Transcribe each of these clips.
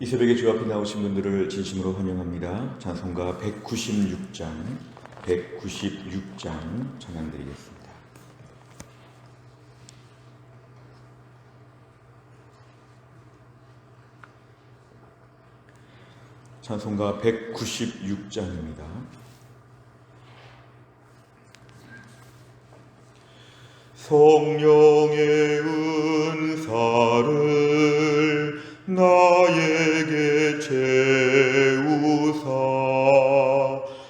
이 새벽에 주 앞에 나오신 분들을 진심으로 환영합니다. 찬송가 196장 찬양드리겠습니다. 찬송가 196장입니다. 성령의 은사를 나에게 채우사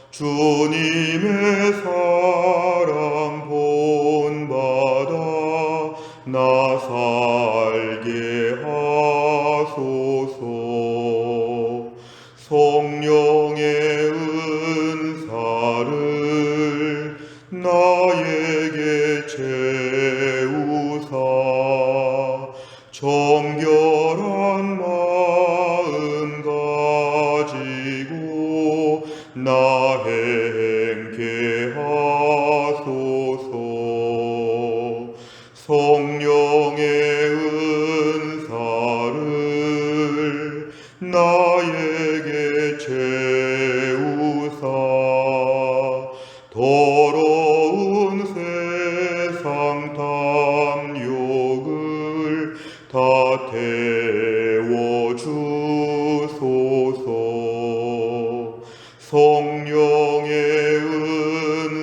주님의 사랑 본받아 나 살게 하소서. 성령의 은사를 나에게 채우사 정결한 마음 가지고 나 행케 하소서. 성령의 은사를 나에게 채우사 더러운 세상 탐욕을 다 태워주소서. 성령의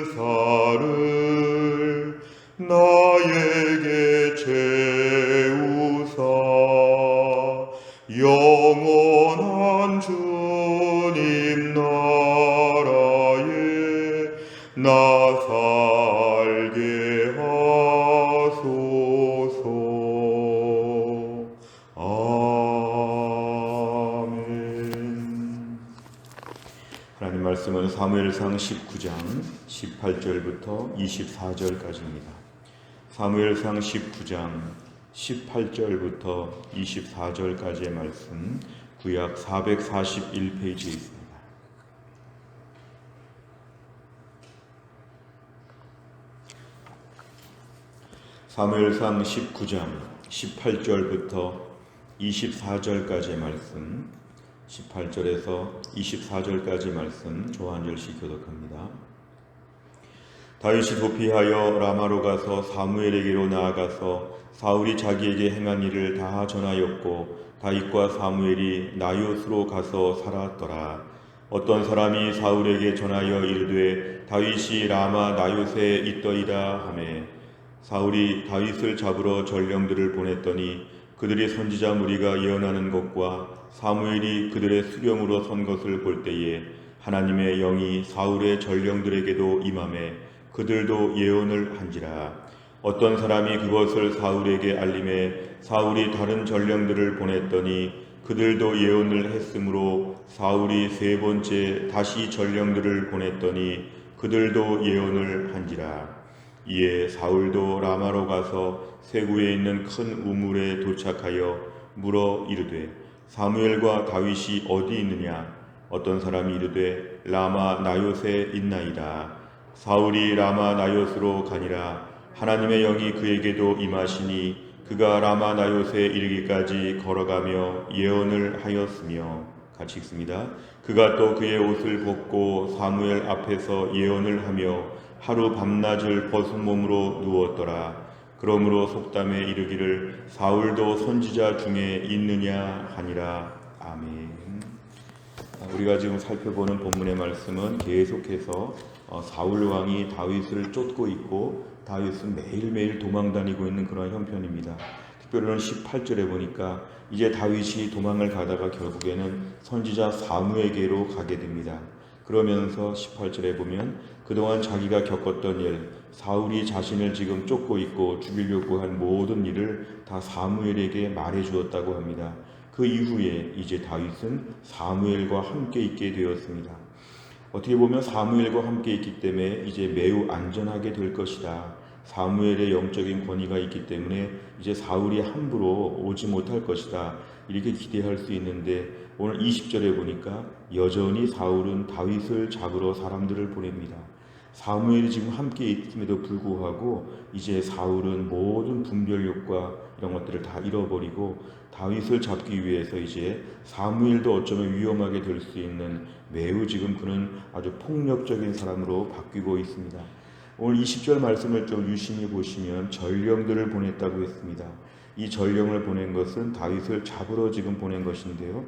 은사를 나에게 채우사 영원한 주님 나라에 나 살게 하소서. 아멘. 하나님 말씀은 사무엘상 19장 18절부터 24절까지입니다. 사무엘상 19장 18절부터 24절까지의 말씀, 구약 441페이지에 있습니다. 사무엘상 19장 18절부터 24절까지의 말씀, 18절에서 24절까지 말씀 저 한 절씩 교독합니다. 다윗이 도피하여 라마로 가서 사무엘에게로 나아가서 사울이 자기에게 행한 일을 다 전하였고 다윗과 사무엘이 나요스로 가서 살았더라. 어떤 사람이 사울에게 전하여 이르되 다윗이 라마 나요스에 있더이다 하매 사울이 다윗을 잡으러 전령들을 보냈더니 그들이 선지자 무리가 예언하는 것과 사무엘이 그들의 수령으로 선 것을 볼 때에 하나님의 영이 사울의 전령들에게도 임하매 그들도 예언을 한지라. 어떤 사람이 그것을 사울에게 알림해 사울이 다른 전령들을 보냈더니 그들도 예언을 했으므로 사울이 세 번째 다시 전령들을 보냈더니 그들도 예언을 한지라. 이에 사울도 라마로 가서 세구에 있는 큰 우물에 도착하여 물어 이르되 사무엘과 다윗이 어디 있느냐? 어떤 사람이 이르되 라마 나요스에 있나이다. 사울이 라마 나요스로 가니라. 하나님의 영이 그에게도 임하시니 그가 라마 나요스에 이르기까지 걸어가며 예언을 하였으며, 같이 읽습니다. 그가 또 그의 옷을 벗고 사무엘 앞에서 예언을 하며 하루 밤낮을 벗은 몸으로 누웠더라. 그러므로 속담에 이르기를 사울도 선지자 중에 있느냐 하니라. 아멘. 우리가 지금 살펴보는 본문의 말씀은 계속해서 사울 왕이 다윗을 쫓고 있고 다윗은 매일매일 도망다니고 있는 그런 형편입니다. 특별히 18절에 보니까 이제 다윗이 도망을 가다가 결국에는 선지자 사무에게로 가게 됩니다. 그러면서 18절에 보면 그동안 자기가 겪었던 일, 사울이 자신을 지금 쫓고 있고 죽이려고 한 모든 일을 다 사무엘에게 말해 주었다고 합니다. 그 이후에 이제 다윗은 사무엘과 함께 있게 되었습니다. 어떻게 보면 사무엘과 함께 있기 때문에 이제 매우 안전하게 될 것이다. 사무엘의 영적인 권위가 있기 때문에 이제 사울이 함부로 오지 못할 것이다. 이렇게 기대할 수 있는데 오늘 20절에 보니까 여전히 사울은 다윗을 잡으러 사람들을 보냅니다. 사무엘이 지금 함께 있음에도 불구하고 이제 사울은 모든 분별력과 이런 것들을 다 잃어버리고 다윗을 잡기 위해서 이제 사무엘도 어쩌면 위험하게 될 수 있는 매우 지금 그는 아주 폭력적인 사람으로 바뀌고 있습니다. 오늘 20절 말씀을 좀 유심히 보시면 전령들을 보냈다고 했습니다. 이 전령을 보낸 것은 다윗을 잡으러 지금 보낸 것인데요.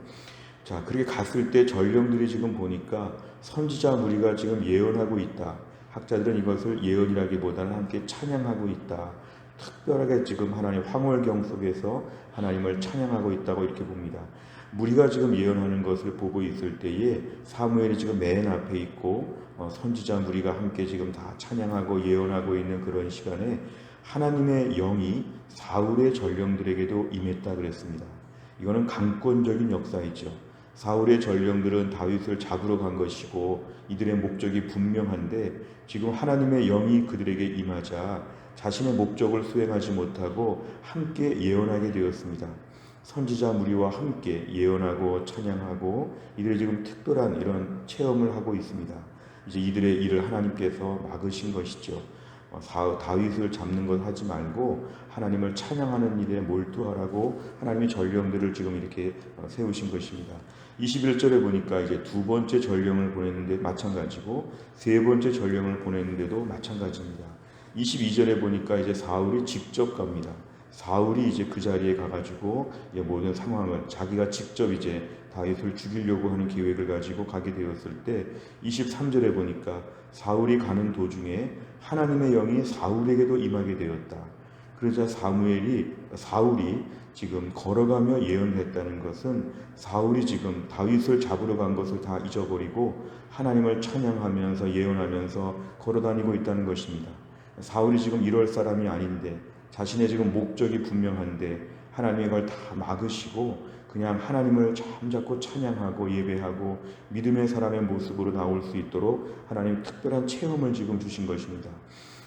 자, 그렇게 갔을 때 전령들이 지금 보니까 선지자 무리가 지금 예언하고 있다. 학자들은 이것을 예언이라기보다는 함께 찬양하고 있다. 특별하게 지금 하나님 황홀경 속에서 하나님을 찬양하고 있다고 이렇게 봅니다. 무리가 지금 예언하는 것을 보고 있을 때에 사무엘이 지금 맨 앞에 있고 선지자 무리가 함께 지금 다 찬양하고 예언하고 있는 그런 시간에 하나님의 영이 사울의 전령들에게도 임했다 그랬습니다. 이거는 강권적인 역사이죠. 사울의 전령들은 다윗을 잡으러 간 것이고 이들의 목적이 분명한데 지금 하나님의 영이 그들에게 임하자 자신의 목적을 수행하지 못하고 함께 예언하게 되었습니다. 선지자 무리와 함께 예언하고 찬양하고 이들이 지금 특별한 이런 체험을 하고 있습니다. 이제 이들의 일을 하나님께서 막으신 것이죠. 다윗을 잡는 것 하지 말고 하나님을 찬양하는 일에 몰두하라고 하나님의 전령들을 지금 이렇게 세우신 것입니다. 21절에 보니까 이제 두 번째 전령을 보냈는데 마찬가지고 세 번째 전령을 보냈는데도 마찬가지입니다. 22절에 보니까 이제 사울이 직접 갑니다. 사울이 이제 그 자리에 가가지고 모든 상황을 자기가 직접 이제 다윗을 죽이려고 하는 계획을 가지고 가게 되었을 때 23절에 보니까 사울이 가는 도중에 하나님의 영이 사울에게도 임하게 되었다. 그러자 사울이 지금 걸어가며 예언했다는 것은 사울이 지금 다윗을 잡으러 간 것을 다 잊어버리고 하나님을 찬양하면서 예언하면서 걸어다니고 있다는 것입니다. 사울이 지금 이럴 사람이 아닌데 자신의 지금 목적이 분명한데 하나님이 그걸 다 막으시고 그냥 하나님을 잠자코 찬양하고 예배하고 믿음의 사람의 모습으로 나올 수 있도록 하나님 특별한 체험을 지금 주신 것입니다.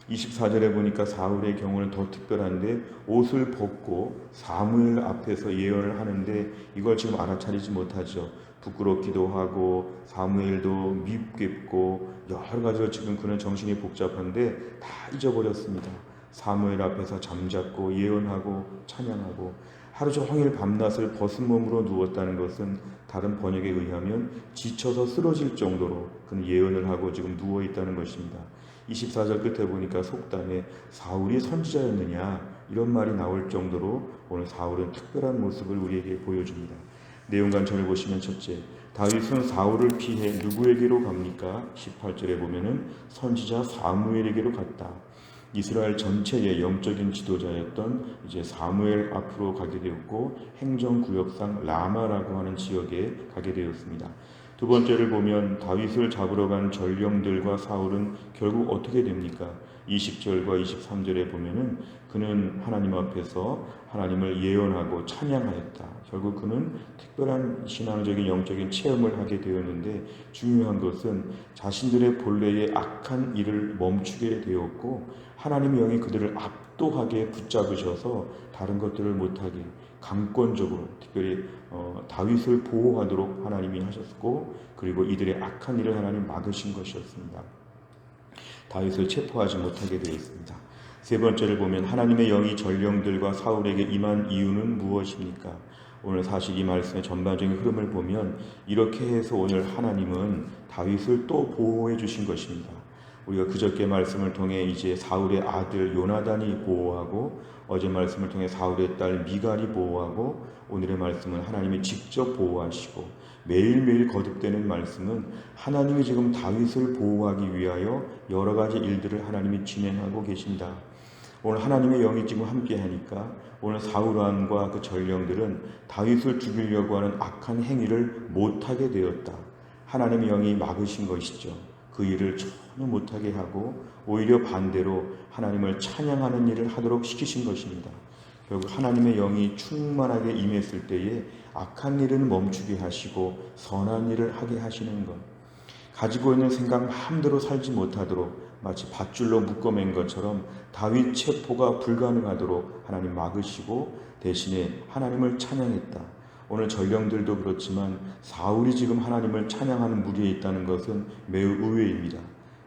24절에 보니까 사울의 경우는 더 특별한데 옷을 벗고 사무엘 앞에서 예언을 하는데 이걸 지금 알아차리지 못하죠. 부끄럽기도 하고 사무엘도 밉겠고 여러 가지로 지금 그는 정신이 복잡한데 다 잊어버렸습니다. 사무엘 앞에서 잠잡고 예언하고 찬양하고 하루 종일 밤낮을 벗은 몸으로 누웠다는 것은 다른 번역에 의하면 지쳐서 쓰러질 정도로 그는 예언을 하고 지금 누워있다는 것입니다. 24절 끝에 보니까 속담에 사울이 선지자였느냐 이런 말이 나올 정도로 오늘 사울은 특별한 모습을 우리에게 보여줍니다. 내용 간청을 보시면 첫째, 다윗은 사울을 피해 누구에게로 갑니까? 18절에 보면은 선지자 사무엘에게로 갔다. 이스라엘 전체의 영적인 지도자였던 이제 사무엘 앞으로 가게 되었고 행정구역상 라마라고 하는 지역에 가게 되었습니다. 두 번째를 보면 다윗을 잡으러 간 전령들과 사울은 결국 어떻게 됩니까? 20절과 23절에 보면은 그는 하나님 앞에서 하나님을 예언하고 찬양하였다. 결국 그는 특별한 신앙적인 영적인 체험을 하게 되었는데 중요한 것은 자신들의 본래의 악한 일을 멈추게 되었고 하나님의 영이 그들을 압도하게 붙잡으셔서 다른 것들을 못하게 강권적으로 특별히 다윗을 보호하도록 하나님이 하셨고 그리고 이들의 악한 일을 하나님 막으신 것이었습니다. 다윗을 체포하지 못하게 되어 있습니다. 세 번째를 보면 하나님의 영이 전령들과 사울에게 임한 이유는 무엇입니까? 오늘 사실 이 말씀의 전반적인 흐름을 보면 이렇게 해서 오늘 하나님은 다윗을 또 보호해 주신 것입니다. 우리가 그저께 말씀을 통해 이제 사울의 아들 요나단이 보호하고 어제 말씀을 통해 사울의 딸 미갈이 보호하고 오늘의 말씀은 하나님이 직접 보호하시고 매일매일 거듭되는 말씀은 하나님이 지금 다윗을 보호하기 위하여 여러 가지 일들을 하나님이 진행하고 계신다. 오늘 하나님의 영이 지금 함께 하니까 오늘 사울 왕과 그 전령들은 다윗을 죽이려고 하는 악한 행위를 못하게 되었다. 하나님의 영이 막으신 것이죠. 그 일을 전혀 못하게 하고 오히려 반대로 하나님을 찬양하는 일을 하도록 시키신 것입니다. 결국 하나님의 영이 충만하게 임했을 때에 악한 일은 멈추게 하시고 선한 일을 하게 하시는 것. 가지고 있는 생각 마음대로 살지 못하도록 마치 밧줄로 묶어맨 것처럼 다윗 체포가 불가능하도록 하나님 막으시고 대신에 하나님을 찬양했다. 오늘 전령들도 그렇지만 사울이 지금 하나님을 찬양하는 무리에 있다는 것은 매우 의외입니다.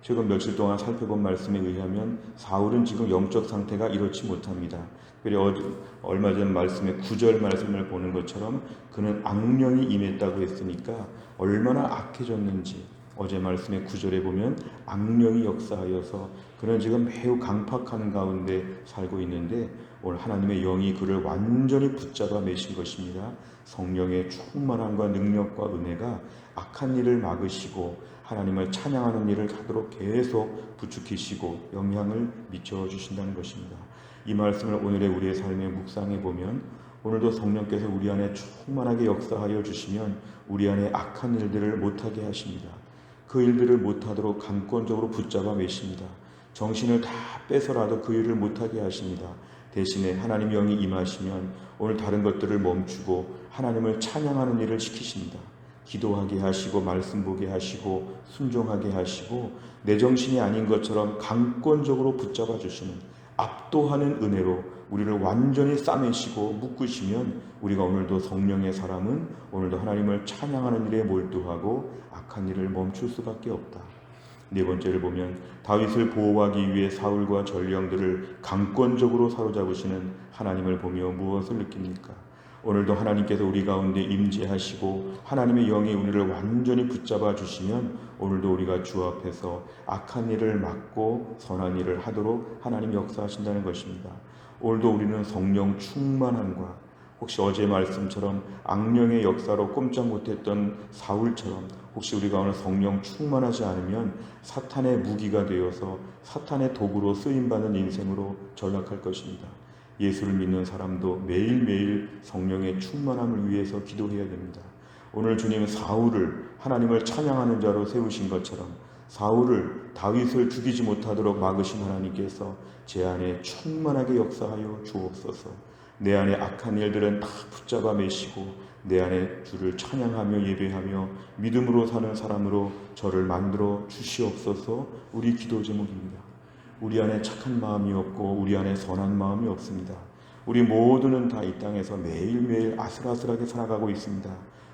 최근 며칠 동안 살펴본 말씀에 의하면 사울은 지금 영적 상태가 이렇지 못합니다. 그리고 얼마 전 말씀에 9절 말씀을 보는 것처럼 그는 악령이 임했다고 했으니까 얼마나 악해졌는지, 어제 말씀의 9절에 보면 악령이 역사하여서 그는 지금 매우 강팍한 가운데 살고 있는데 오늘 하나님의 영이 그를 완전히 붙잡아 매신 것입니다. 성령의 충만함과 능력과 은혜가 악한 일을 막으시고 하나님을 찬양하는 일을 하도록 계속 부추기시고 영향을 미쳐 주신다는 것입니다. 이 말씀을 오늘의 우리의 삶에 묵상해 보면 오늘도 성령께서 우리 안에 충만하게 역사하여 주시면 우리 안에 악한 일들을 못하게 하십니다. 그 일들을 못하도록 강권적으로 붙잡아 매십니다. 정신을 다 빼서라도 그 일을 못하게 하십니다. 대신에 하나님 영이 임하시면 오늘 다른 것들을 멈추고 하나님을 찬양하는 일을 시키십니다. 기도하게 하시고 말씀 보게 하시고 순종하게 하시고 내 정신이 아닌 것처럼 강권적으로 붙잡아 주시는 압도하는 은혜로 우리를 완전히 싸매시고 묶으시면 우리가 오늘도 성령의 사람은 오늘도 하나님을 찬양하는 일에 몰두하고 악한 일을 멈출 수밖에 없다. 네 번째를 보면 다윗을 보호하기 위해 사울과 전령들을 강권적으로 사로잡으시는 하나님을 보며 무엇을 느낍니까? 오늘도 하나님께서 우리 가운데 임재하시고 하나님의 영이 우리를 완전히 붙잡아 주시면 오늘도 우리가 주 앞에서 악한 일을 막고 선한 일을 하도록 하나님 역사하신다는 것입니다. 오늘도 우리는 성령 충만함과 혹시 어제 말씀처럼 악령의 역사로 꼼짝 못했던 사울처럼 혹시 우리가 오늘 성령 충만하지 않으면 사탄의 무기가 되어서 사탄의 도구로 쓰임받는 인생으로 전락할 것입니다. 예수를 믿는 사람도 매일매일 성령의 충만함을 위해서 기도해야 됩니다. 오늘 주님은 사울을 하나님을 찬양하는 자로 세우신 것처럼 사울을 다윗을 죽이지 못하도록 막으신 하나님께서 제 안에 충만하게 역사하여 주옵소서. 내 안에 악한 일들은 다 붙잡아 매시고 내 안에 주를 찬양하며 예배하며 믿음으로 사는 사람으로 저를 만들어 주시옵소서. 우리 기도 제목입니다. 우리 안에 착한 마음이 없고 우리 안에 선한 마음이 없습니다. 우리 모두는 다 이 땅에서 매일매일 아슬아슬하게 살아가고 있습니다.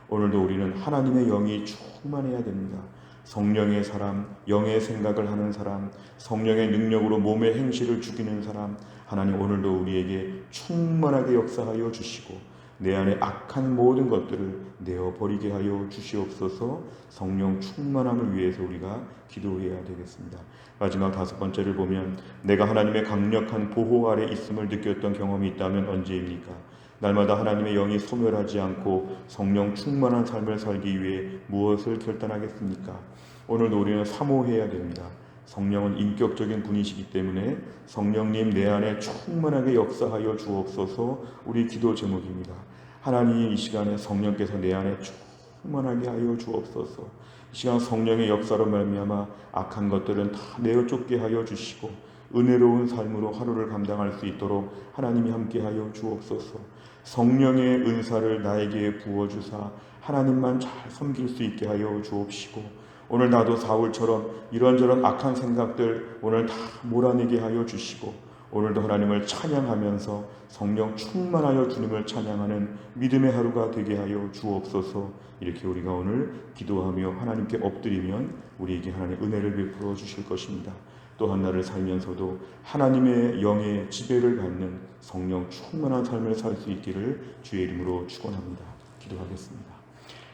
오늘도 우리는 하나님의 영이 충만해야 됩니다. 성령의 사람, 영의 생각을 하는 사람, 성령의 능력으로 몸의 행실을 죽이는 사람, 하나님 오늘도 우리에게 충만하게 역사하여 주시고 내 안에 악한 모든 것들을 내어버리게 하여 주시옵소서. 성령 충만함을 위해서 우리가 기도해야 되겠습니다. 마지막 다섯 번째를 보면 내가 하나님의 강력한 보호 아래 있음을 느꼈던 경험이 있다면 언제입니까? 날마다 하나님의 영이 소멸하지 않고 성령 충만한 삶을 살기 위해 무엇을 결단하겠습니까? 오늘도 우리는 사모해야 됩니다. 성령은 인격적인 분이시기 때문에 성령님 내 안에 충만하게 역사하여 주옵소서. 우리 기도 제목입니다. 하나님 이 시간에 성령께서 내 안에 충만하게 하여 주옵소서. 이 시간 성령의 역사로 말미암아 악한 것들은 다 내어 쫓게 하여 주시고 은혜로운 삶으로 하루를 감당할 수 있도록 하나님이 함께하여 주옵소서. 성령의 은사를 나에게 부어주사 하나님만 잘 섬길 수 있게 하여 주옵시고 오늘 나도 사울처럼 이런저런 악한 생각들 오늘 다 몰아내게 하여 주시고 오늘도 하나님을 찬양하면서 성령 충만하여 주님을 찬양하는 믿음의 하루가 되게 하여 주옵소서. 이렇게 우리가 오늘 기도하며 하나님께 엎드리면 우리에게 하나님의 은혜를 베풀어 주실 것입니다. 또 한 날을 살면서도 하나님의 영의 지배를 받는 성령 충만한 삶을 살 수 있기를 주의 이름으로 축원합니다. 기도하겠습니다.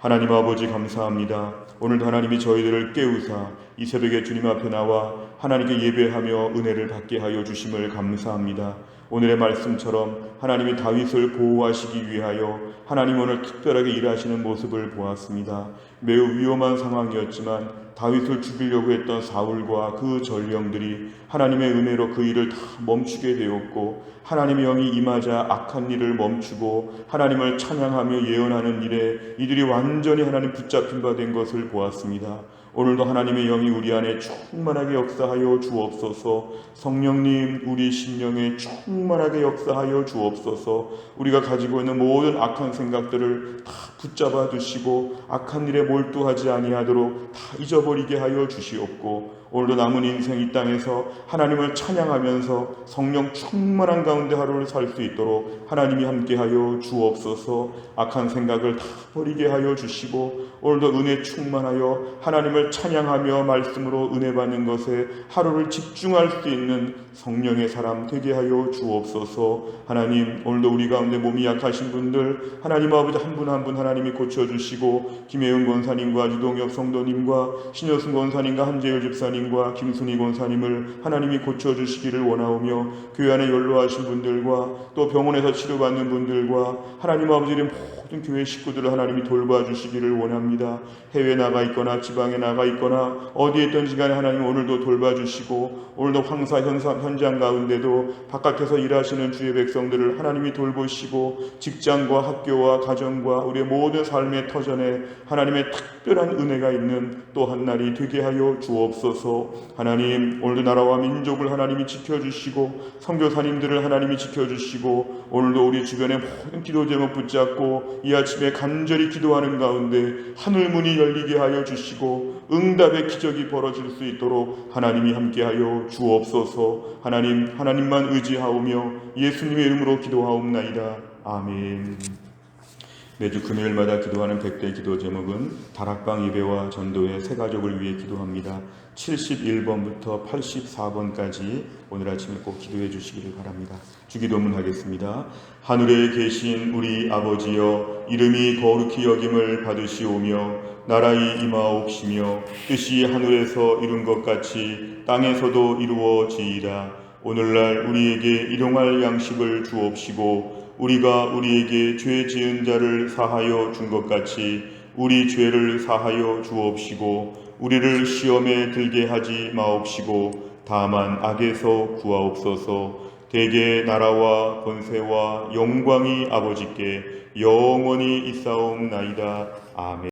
하나님 아버지 감사합니다. 오늘도 하나님이 저희들을 깨우사 이 새벽에 주님 앞에 나와 하나님께 예배하며 은혜를 받게 하여 주심을 감사합니다. 오늘의 말씀처럼 하나님이 다윗을 보호하시기 위하여 하나님 오늘 특별하게 일하시는 모습을 보았습니다. 매우 위험한 상황이었지만 다윗을 죽이려고 했던 사울과 그 전령들이 하나님의 은혜로 그 일을 다 멈추게 되었고 하나님의 영이 임하자 악한 일을 멈추고 하나님을 찬양하며 예언하는 일에 이들이 완전히 하나님 붙잡힌 바 된 것을 보았습니다. 오늘도 하나님의 영이 우리 안에 충만하게 역사하여 주옵소서. 성령님 우리 심령에 충만하게 역사하여 주옵소서. 우리가 가지고 있는 모든 악한 생각들을 다 붙잡아 두시고 악한 일에 몰두하지 아니하도록 다 잊어버리게 하여 주시옵고 오늘도 남은 인생 이 땅에서 하나님을 찬양하면서 성령 충만한 가운데 하루를 살 수 있도록 하나님이 함께하여 주옵소서. 악한 생각을 다 버리게 하여 주시고 오늘도 은혜 충만하여 하나님을 찬양하며 말씀으로 은혜 받는 것에 하루를 집중할 수 있는 성령의 사람 되게 하여 주옵소서. 하나님, 오늘도 우리 가운데 몸이 약하신 분들 하나님 아버지 한 분 한 분 하나님이 고쳐주시고 김혜은 권사님과 유동엽 성도님과 신효승 권사님과 한재열 집사님과 김순희 권사님을 하나님이 고쳐주시기를 원하오며 교회 안에 연로하신 분들과 또 병원에서 치료받는 분들과 하나님 아버지의 모든 교회 식구들을 하나님이 돌봐주시기를 원합니다. 해외에 나가 있거나 지방에 나가 있거나 어디에 있든지 간에 하나님 오늘도 돌봐주시고 오늘도 황사 현장 가운데도 바깥에서 일하시는 주의 백성들을 하나님이 돌보시고 직장과 학교와 가정과 우리의 모든 삶의 터전에 하나님의 특별한 은혜가 있는 또 한 날이 되게 하여 주옵소서. 하나님, 오늘도 나라와 민족을 하나님이 지켜주시고 선교사님들을 하나님이 지켜주시고 오늘도 우리 주변의 모든 기도 제목 붙잡고 이 아침에 간절히 기도하는 가운데 하늘문이 열리게 하여 주시고 응답의 기적이 벌어질 수 있도록 하나님이 함께하여 주옵소서. 하나님만 의지하오며 예수님의 이름으로 기도하옵나이다. 아멘. 매주 금요일마다 기도하는 100대 기도 제목은 다락방 예배와 전도의 세 가족을 위해 기도합니다. 71번부터 84번까지 오늘 아침에 꼭 기도해 주시기를 바랍니다. 주기도문 하겠습니다. 하늘에 계신 우리 아버지여, 이름이 거룩히 여김을 받으시오며 나라의 임하옵시며 뜻이 하늘에서 이룬 것 같이 땅에서도 이루어지이다. 오늘날 우리에게 일용할 양식을 주옵시고 우리가 우리에게 죄 지은 자를 사하여 준 것 같이 우리 죄를 사하여 주옵시고 우리를 시험에 들게 하지 마옵시고 다만 악에서 구하옵소서. 대개 나라와 권세와 영광이 아버지께 영원히 있사옵나이다. 아멘.